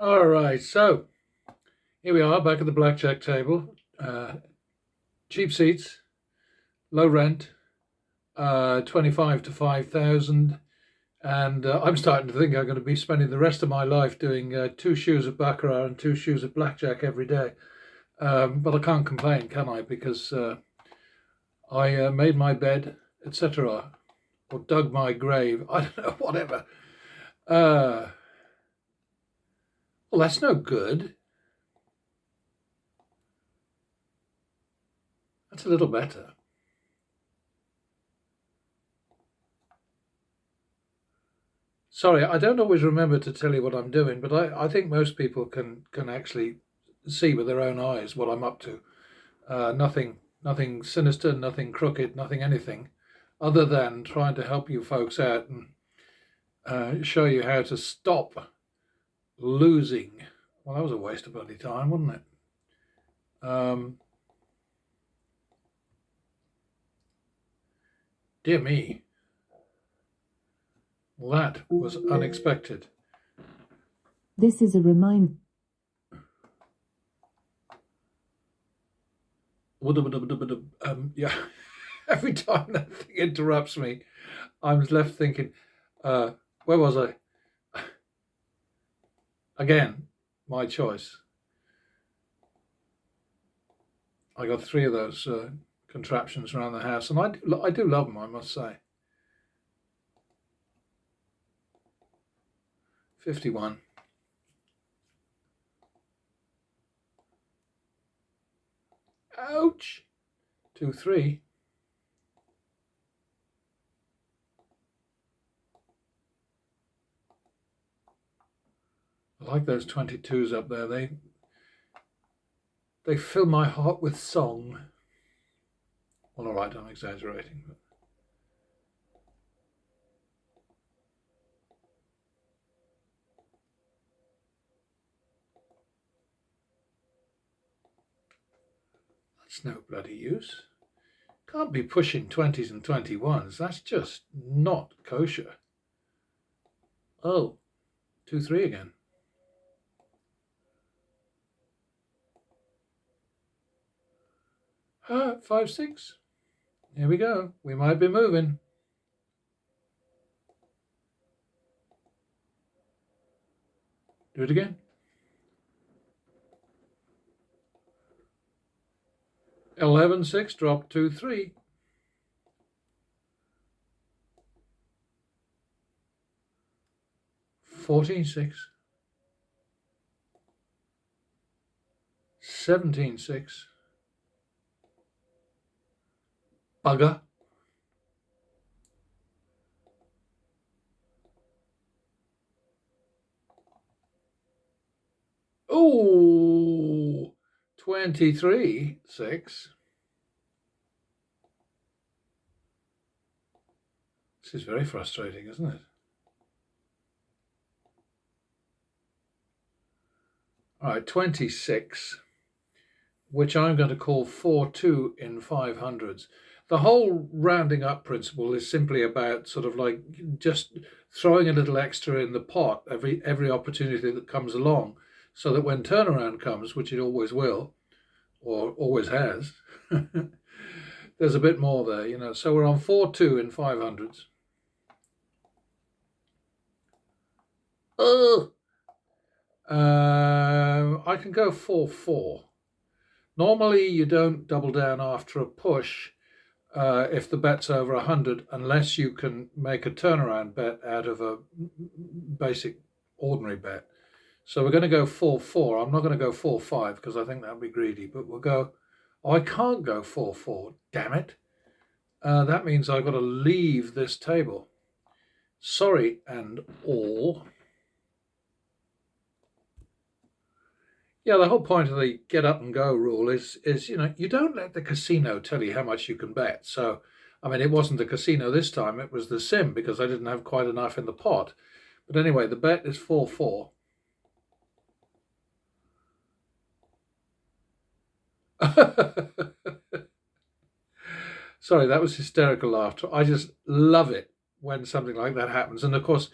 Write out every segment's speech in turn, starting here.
All right, so here we are back at the blackjack table. Cheap seats, low rent, 25 to 5,000. And I'm starting to think I'm going to be spending the rest of my life doing two shoes of baccarat and two shoes of blackjack every day. But I can't complain, can I? Because I made my bed, etc., or dug my grave. I don't know, whatever. Uh, well, that's no good. That's a little better. Sorry, I don't always remember to tell you what I'm doing, but I think most people can actually see with their own eyes what I'm up to. Nothing sinister, nothing crooked, nothing anything, other than trying to help you folks out and show you how to stop losing. Well, that was a waste of bloody time, wasn't it? Dear me, that was unexpected. This is a reminder. Yeah, every time that thing interrupts me, I'm left thinking, where was I? Again, my choice. I got three of those contraptions around the house, and I do love them, I must say. 51. Ouch! 2, 3. I like those 22s up there. They fill my heart with song. Well, all right, I'm exaggerating. But that's no bloody use. Can't be pushing 20s and 21s. That's just not kosher. Oh, 2, 3 again. 5, 6. Here we go. We might be moving. Do it again. 11, 6. Drop 2, 3. 14, 6. 17, 6. Bugger. Oh, 23, 6. This is very frustrating, isn't it? All right, 26, which I'm going to call 4, 2 in 500s. The whole rounding up principle is simply about sort of like just throwing a little extra in the pot every opportunity that comes along, so that when turnaround comes, which it always will, or always has, there's a bit more there, you know. So we're on 4, 2 in 500s. Oh, I can go 4, 4. Normally, you don't double down after a push if the bet's over 100, unless you can make a turnaround bet out of a basic ordinary bet. So we're going to go 4, 4. I'm not going to go 4, 5 because I think that would be greedy, but we'll go. Oh, I can't go 4, 4. Damn it. That means I've got to leave this table. Sorry and all. Yeah, the whole point of the get up and go rule is you don't let the casino tell you how much you can bet. So, I mean, it wasn't the casino this time; it was the sim because I didn't have quite enough in the pot. But anyway, the bet is 4, 4. Sorry, that was hysterical laughter. I just love it when something like that happens. And of course,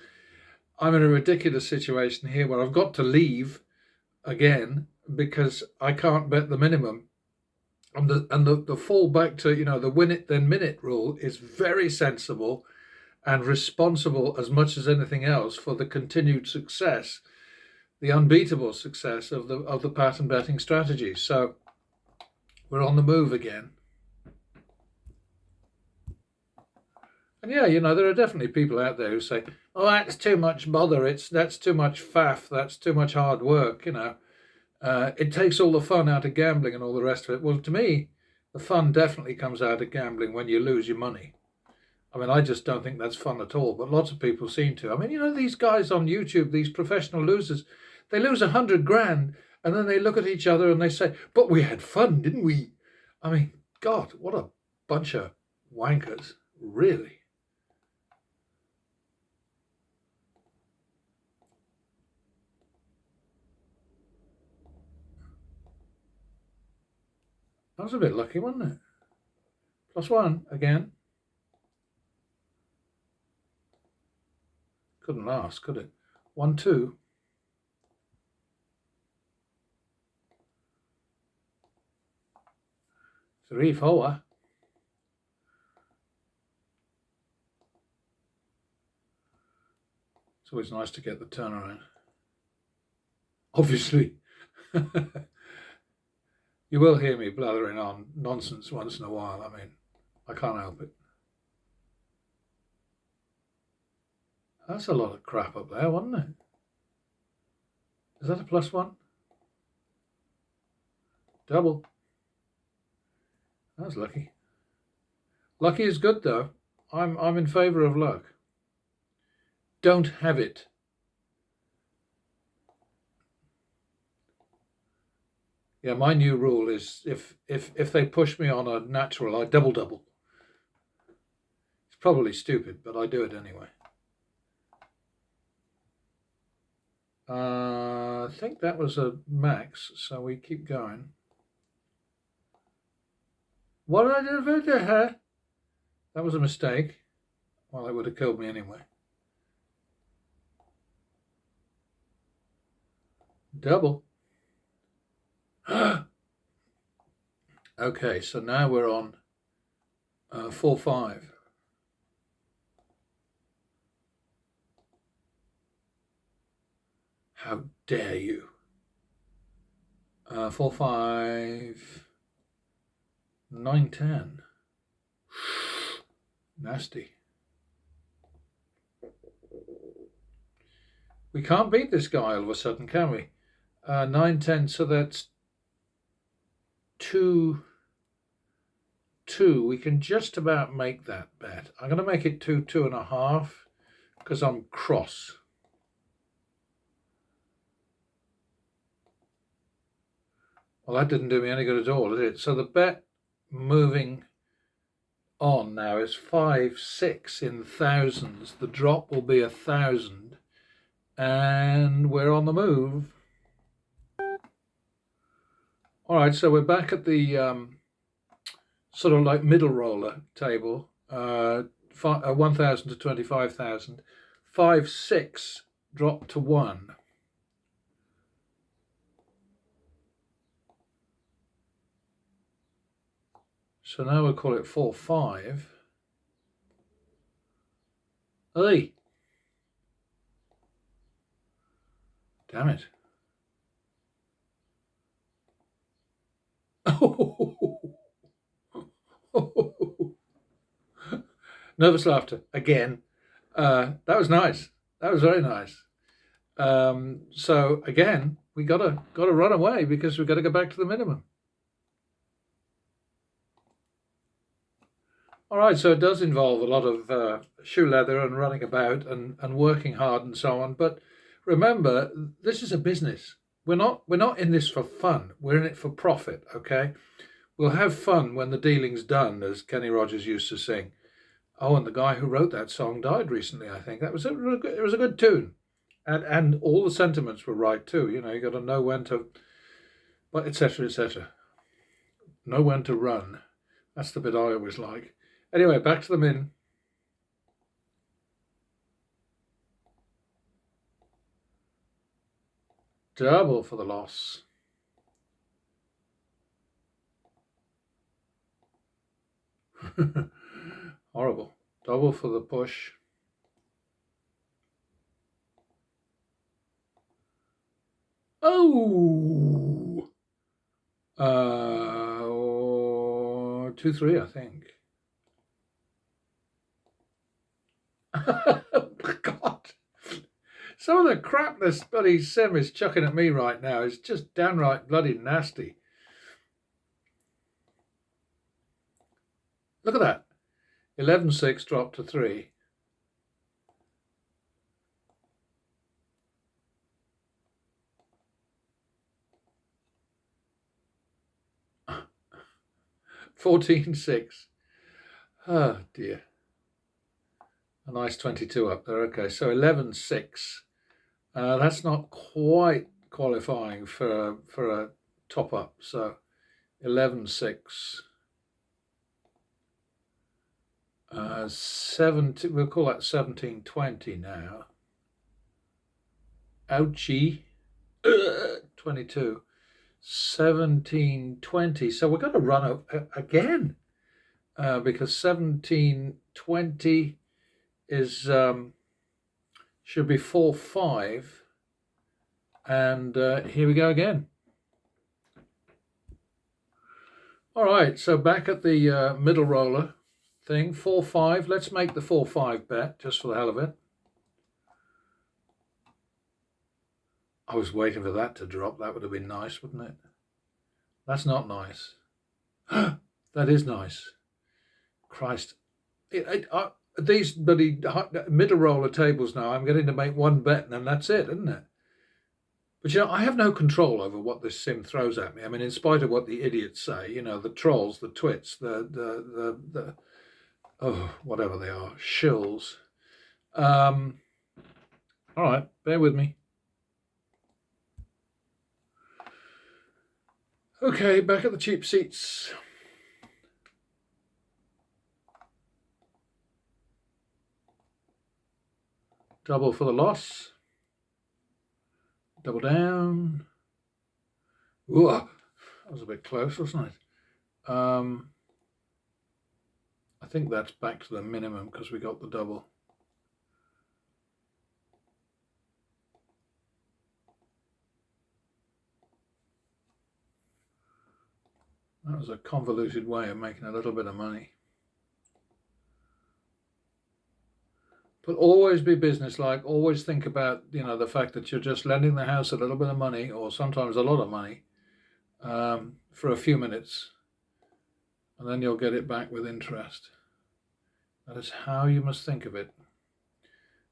I'm in a ridiculous situation here where I've got to leave again because I can't bet the minimum. And the fall back to, the win it then minute rule is very sensible and responsible as much as anything else for the continued success, the unbeatable success of the pattern betting strategy. So we're on the move again. And yeah, there are definitely people out there who say, "Oh, that's too much bother. That's too much faff. That's too much hard work." It takes all the fun out of gambling and all the rest of it. Well, to me, the fun definitely comes out of gambling when you lose your money. I mean, I just don't think that's fun at all. But lots of people seem to. I mean, these guys on YouTube, these professional losers, they lose 100 grand, and then they look at each other and they say, "But we had fun, didn't we?" I mean, God, what a bunch of wankers, really. That was a bit lucky, wasn't it? +1 again. Couldn't last, could it? 1, 2. Three, 4. It's always nice to get the turnaround. Obviously. You will hear me blathering on nonsense once in a while. I mean, I can't help it. That's a lot of crap up there, wasn't it? Is that a +1? Double. That was lucky. Lucky is good, though. I'm in favour of luck. Don't have it. Yeah, my new rule is if they push me on a natural, I double. It's probably stupid, but I do it anyway. I think that was a max, so we keep going. What did I do with her? That was a mistake. Well, it would have killed me anyway. Double. Okay, so now we're on 4, 5. How dare you? 4, 5, 9, 10. Nasty. We can't beat this guy all of a sudden, can we? 9, 10, so that's 2, 2. We can just about make that bet. I'm going to make it 2, 2.5 because I'm cross. Well, that didn't do me any good at all, did it? So the bet moving on now is 5, 6 in thousands. The drop will be 1,000, and we're on the move. All right, so we're back at the sort of like middle roller table, 1,000 to 25,000. 5, 6 drop to 1. So now we'll call it 4, 5. Hey! Damn it. Nervous laughter again. That was nice. That was very nice. So again, we gotta run away because we've got to go back to the minimum. All right, so it does involve a lot of shoe leather and running about and working hard and so on. But remember, this is a business. We're not in this for fun. We're in it for profit. Okay, we'll have fun when the dealing's done, as Kenny Rogers used to sing. Oh, and the guy who wrote that song died recently. I think it was a good tune, and all the sentiments were right too. You got to know when to, but etc. etc. Know when to run. That's the bit I always like. Anyway, back to the min. Double for the loss. Horrible. Double for the push. Oh! 2-3, I think. Oh, God. Some of the crap this bloody sim is chucking at me right now is just downright bloody nasty. Look at that. 11-6 dropped to 3. $14-6. Oh dear. A nice 22 up there. Okay, so 11-6. That's not quite qualifying for a top up. So 11-6. 17. We'll call that 17-20 now. Ouchie. 22. 17-20. So we're going to run again because 17-20 is should be 4-5, and here we go again. All right, so back at the middle roller thing, 4-5. Let's make the 4-5 bet just for the hell of it. I was waiting for that to drop. That would have been nice, wouldn't it? That's not nice. That is nice. Christ. These bloody middle roller tables now, I'm getting to make one bet and then that's it, isn't it? But, you know, I have no control over what this sim throws at me. I mean, in spite of what the idiots say, you know, the trolls, the twits, the oh, whatever they are, shills. All right, bear with me. Okay, back at the cheap seats. Double for the loss. Double down. Ooh, that was a bit close, wasn't it? I think that's back to the minimum because we got the double. That was a convoluted way of making a little bit of money. But always be businesslike. Always think about, you know, the fact that you're just lending the house a little bit of money, or sometimes a lot of money, for a few minutes, and then you'll get it back with interest. That is how you must think of it.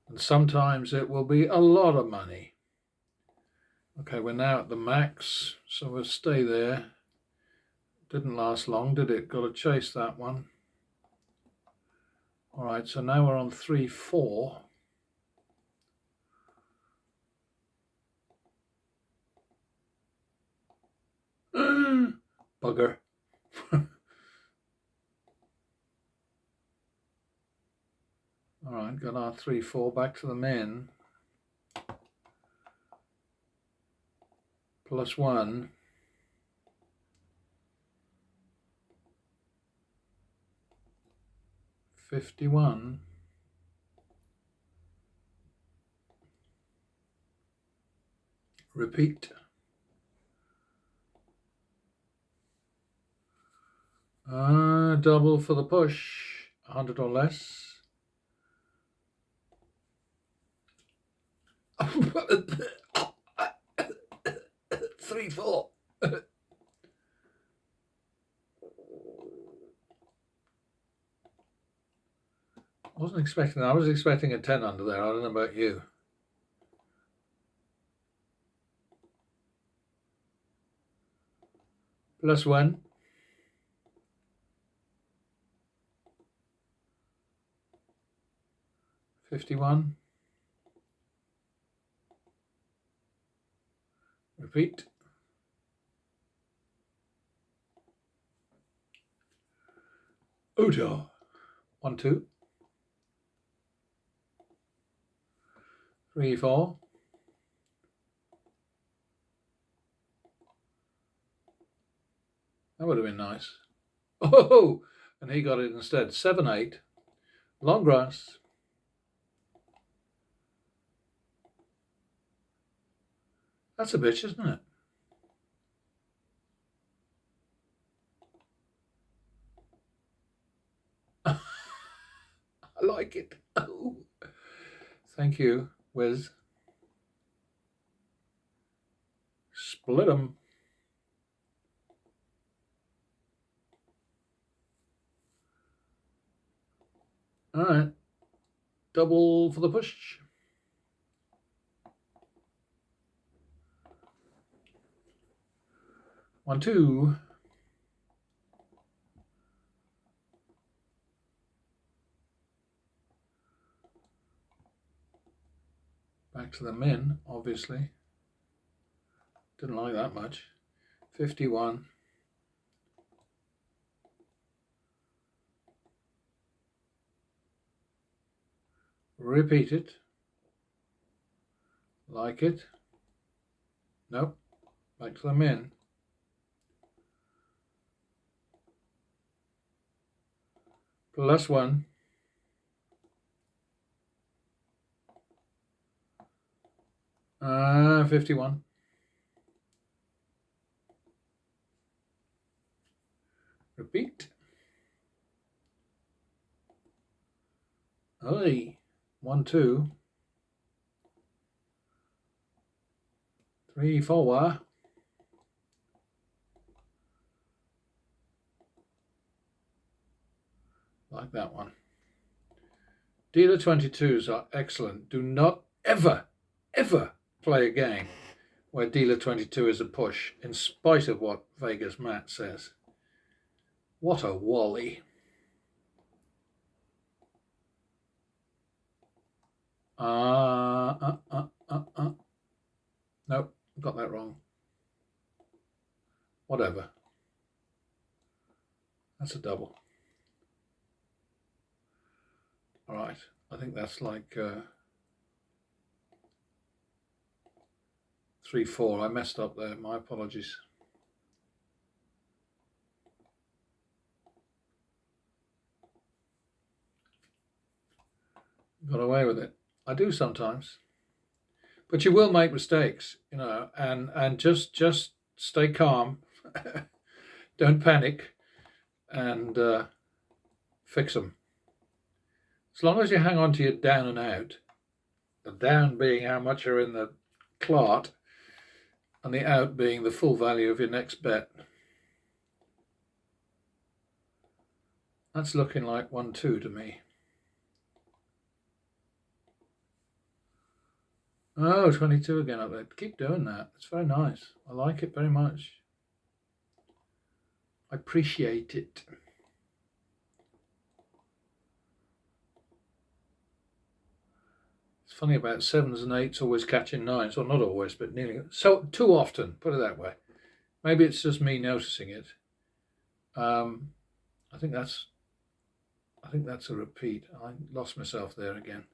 And sometimes it will be a lot of money. Okay, we're now at the max, so we'll stay there. Didn't last long, did it? Got to chase that one. All right, so now we're on 3-4. Bugger. All right, got our 3-4 back to the min. +1. $51. Repeat. Double for the push. 100 or less. 3-4. Wasn't expecting that. I was expecting a 10 under there. I don't know about you. +1. $51. Repeat. Odo. 1-2. 3-4. That would have been nice. Oh, and he got it instead. 7-8. Long grass. That's a bitch, isn't it? I like it. Oh. Thank you, Wiz. Split 'em. All right. Double for the push. One, two. Back to the min, obviously. Didn't like that much. 51. Repeat it. Like it. Nope. Back to the min. +1. Ah, 51. Repeat. Oi. 1, 2. 3, 4. Like that one. Dealer 22s are excellent. Do not ever play a game where dealer 22 is a push, in spite of what Vegas Matt says. What a wally. Nope, got that wrong. Whatever. That's a double. All right, I think that's like 3, 4. I messed up there. My apologies. Got away with it. I do sometimes, but you will make mistakes, you know, and just stay calm. Don't panic, and fix them. As long as you hang on to your down and out, the down being how much are in the clot, and the out being the full value of your next bet. That's looking like 1, 2 to me. Oh, 22 again up there. Keep doing that. It's very nice. I like it very much. I appreciate it. It's funny about 7s and 8s always catching 9s, or not always, but nearly. So too often, put it that way. Maybe it's just me noticing it. I think that's a repeat. I lost myself there again.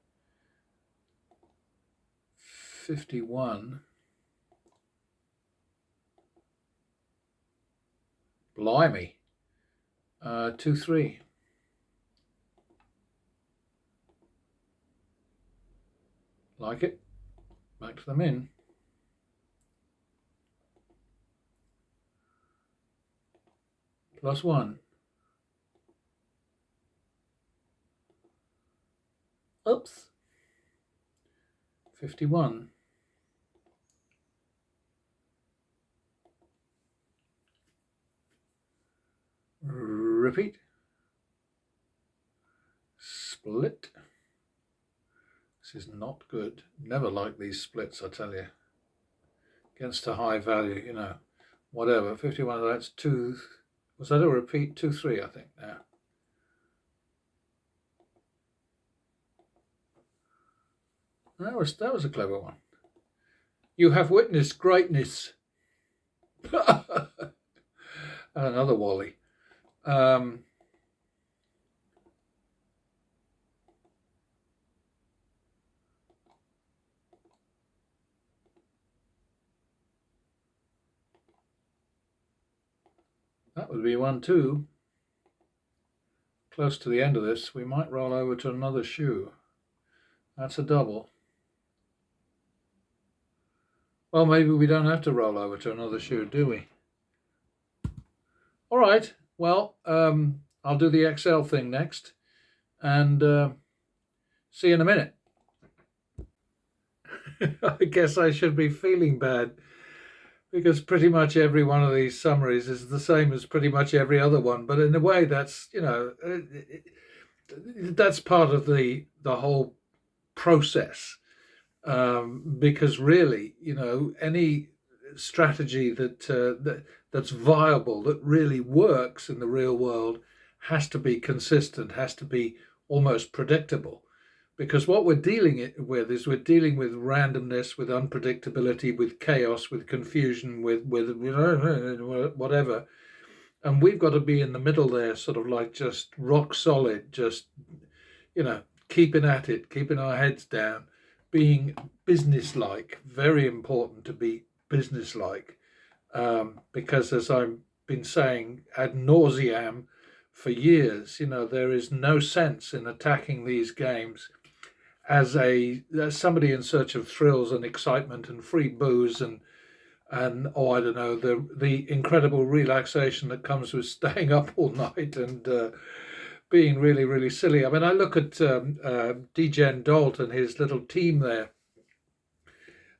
51. Blimey. 2, 3. Like it. Back to the min. +1. Oops. 51. Repeat. Split. This is not good. Never like these splits, I tell you. Against a high value, you know. Whatever. 51, that's 2. Was that a repeat? 2, 3, I think now. That was a clever one. You have witnessed greatness. Another Wally. That would be 1-2. Close to the end of this, we might roll over to another shoe. That's a double. Well, maybe we don't have to roll over to another shoe, do we? All right. Well, I'll do the XL thing next, and see you in a minute. I guess I should be feeling bad, because pretty much every one of these summaries is the same as pretty much every other one. But in a way, that's, that's part of the whole process. Because really, any strategy that's viable, that really works in the real world, has to be consistent, has to be almost predictable. Because what we're dealing with is we're dealing with randomness, with unpredictability, with chaos, with confusion, with whatever. And we've got to be in the middle there, sort of like just rock solid, just, keeping at it, keeping our heads down, being businesslike. Very important to be businesslike, because as I've been saying ad nauseam for years, there is no sense in attacking these games as somebody in search of thrills and excitement and free booze and oh, I don't know, the incredible relaxation that comes with staying up all night and being really, really silly. I mean, I look at Degen Dolt and his little team there,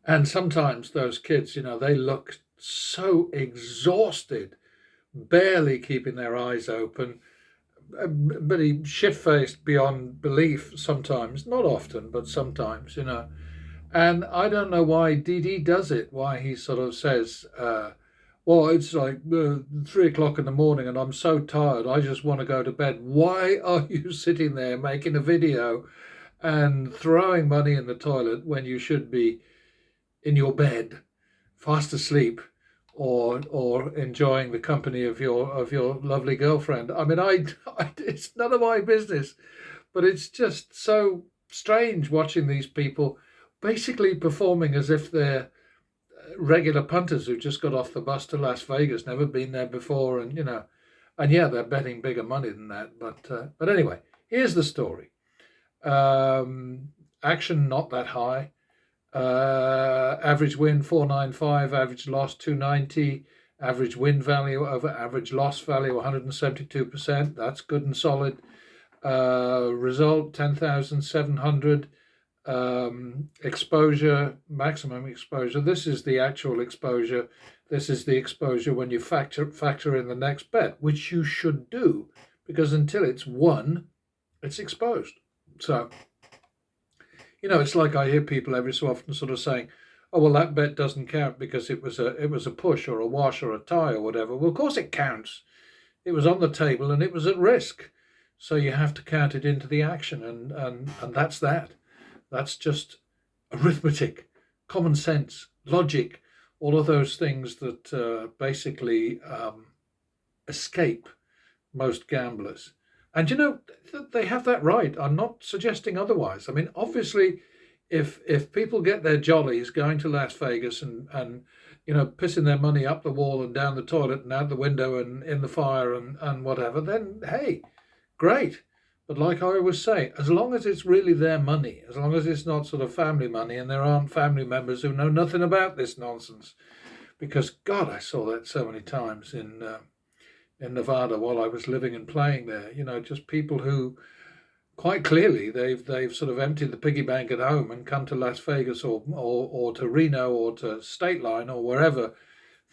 and sometimes those kids, they look so exhausted, barely keeping their eyes open, but he shit-faced beyond belief sometimes, not often, but sometimes, And I don't know why DD does it, why he sort of says, well, it's like 3 o'clock in the morning and I'm so tired, I just want to go to bed. Why are you sitting there making a video and throwing money in the toilet when you should be in your bed, fast asleep, or enjoying the company of your lovely girlfriend? I mean, it's none of my business, but it's just so strange watching these people basically performing as if they're regular punters who just got off the bus to Las Vegas, never been there before, and yeah, they're betting bigger money than that. But anyway, here's the story. Action not that high. Average win 495, average loss 290, average win value over average loss value 172%. That's good and solid. Result 10,700. Exposure, maximum exposure. This is the actual exposure. This is the exposure when you factor in the next bet, which you should do, because until it's won, it's exposed. So, it's like I hear people every so often sort of saying, "Oh, well, that bet doesn't count because it was a push or a wash or a tie or whatever." Well, of course it counts. It was on the table and it was at risk, so you have to count it into the action, and that's that. That's just arithmetic, common sense, logic, all of those things that basically escape most gamblers. And they have that right. I'm not suggesting otherwise. I mean, obviously, if people get their jollies going to Las Vegas and pissing their money up the wall and down the toilet and out the window and in the fire and whatever, then hey, great. But like I always say, as long as it's really their money, as long as it's not sort of family money and there aren't family members who know nothing about this nonsense, because God, I saw that so many times in Nevada while I was living and playing there. Just people who quite clearly they've sort of emptied the piggy bank at home and come to Las Vegas or to Reno or to State Line or wherever,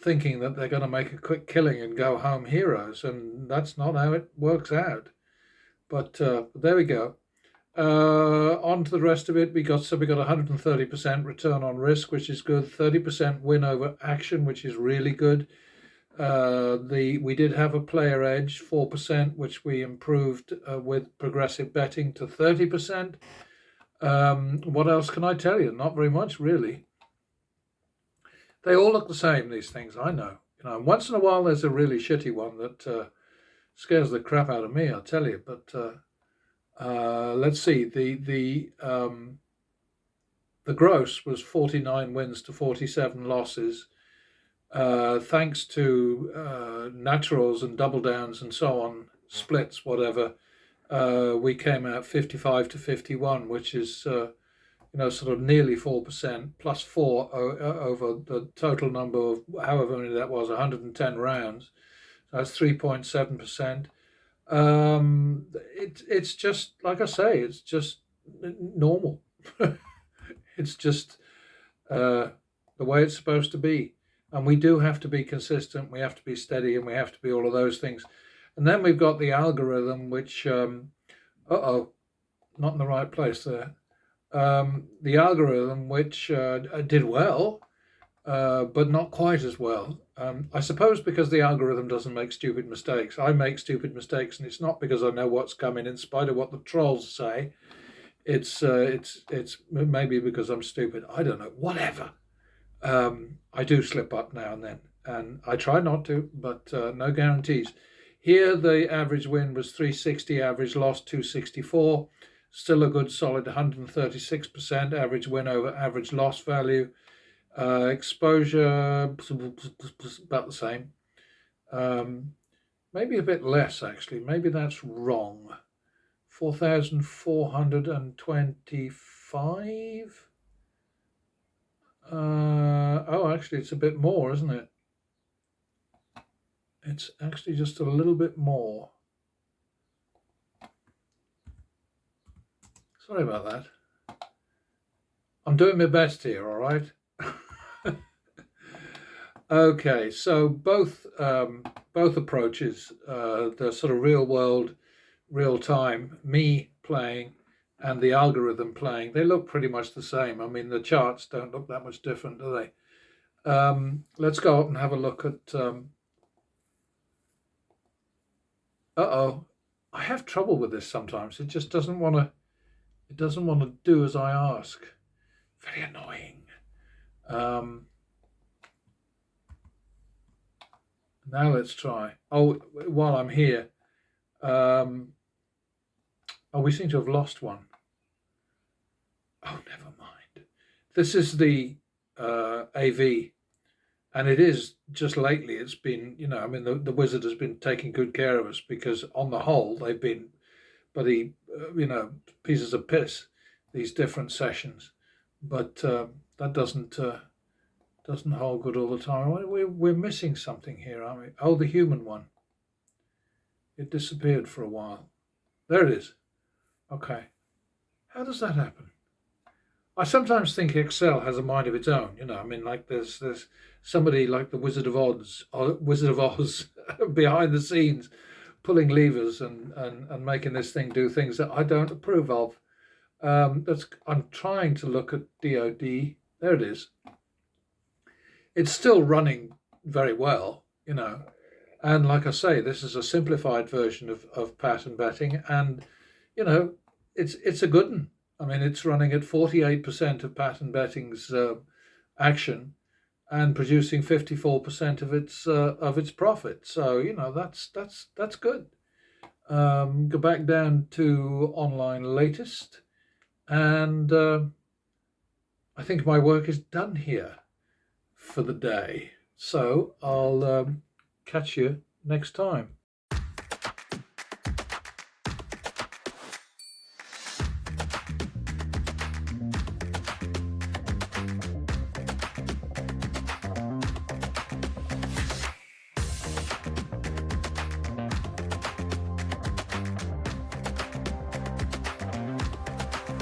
thinking that they're going to make a quick killing and go home heroes, and that's not how it works out. But there we go. On to the rest of it. We got 130% return on risk, which is good. 30% win over action, which is really good. We did have a player edge, 4%, which we improved with progressive betting to 30%. What else can I tell you? Not very much, really. They all look the same, these things, I know. Once in a while there's a really shitty one that scares the crap out of me, I'll tell you. But let's see. The gross was 49 wins to 47 losses. thanks to naturals and double downs and so on, splits, whatever, we came out 55 to 51, which is sort of nearly 4% plus over the total number of however many that was, 110 rounds. So that's 3.7%. It's just like I say, it's just normal. It's just the way it's supposed to be. And we do have to be consistent, we have to be steady, and we have to be all of those things. And then we've got the algorithm, which, not in the right place there. The algorithm, which did well, but not quite as well. I suppose because the algorithm doesn't make stupid mistakes. I make stupid mistakes, and it's not because I know what's coming, in spite of what the trolls say. It's maybe because I'm stupid. I don't know. Whatever. I do slip up now and then, and I try not to, but no guarantees. Here, the average win was 360, average loss 264. Still a good solid 136% average win over average loss value. Exposure, about the same. Maybe a bit less, actually. Maybe that's wrong. 4,425. Actually, it's a bit more, isn't it? It's actually just a little bit more. Sorry about that. I'm doing my best here, all right? Okay, so both approaches, the sort of real world, real time, me playing and the algorithm playing, they look pretty much the same. I mean, the charts don't look that much different, do they? Let's go up and have a look at. I have trouble with this sometimes. It just doesn't want to. It doesn't want to do as I ask. Very annoying. Now let's try. Oh, while I'm here. We seem to have lost one. Oh, never mind. This is the AV, and it is just lately. It's been, I mean, the wizard has been taking good care of us, because on the whole they've been, bloody, pieces of piss, these different sessions. But that doesn't hold good all the time. We're missing something here, aren't we? Oh, the human one. It disappeared for a while. There it is. Okay. How does that happen? I sometimes think Excel has a mind of its own. I mean, like there's somebody like the Wizard of Oz behind the scenes, pulling levers and making this thing do things that I don't approve of. I'm trying to look at DoD. There it is. It's still running very well, and like I say, this is a simplified version of pattern betting, and it's a good one. I mean, it's running at 48% of pattern betting's action, and producing 54% of its profit. So that's good. Go back down to online latest, and I think my work is done here for the day. So I'll catch you next time.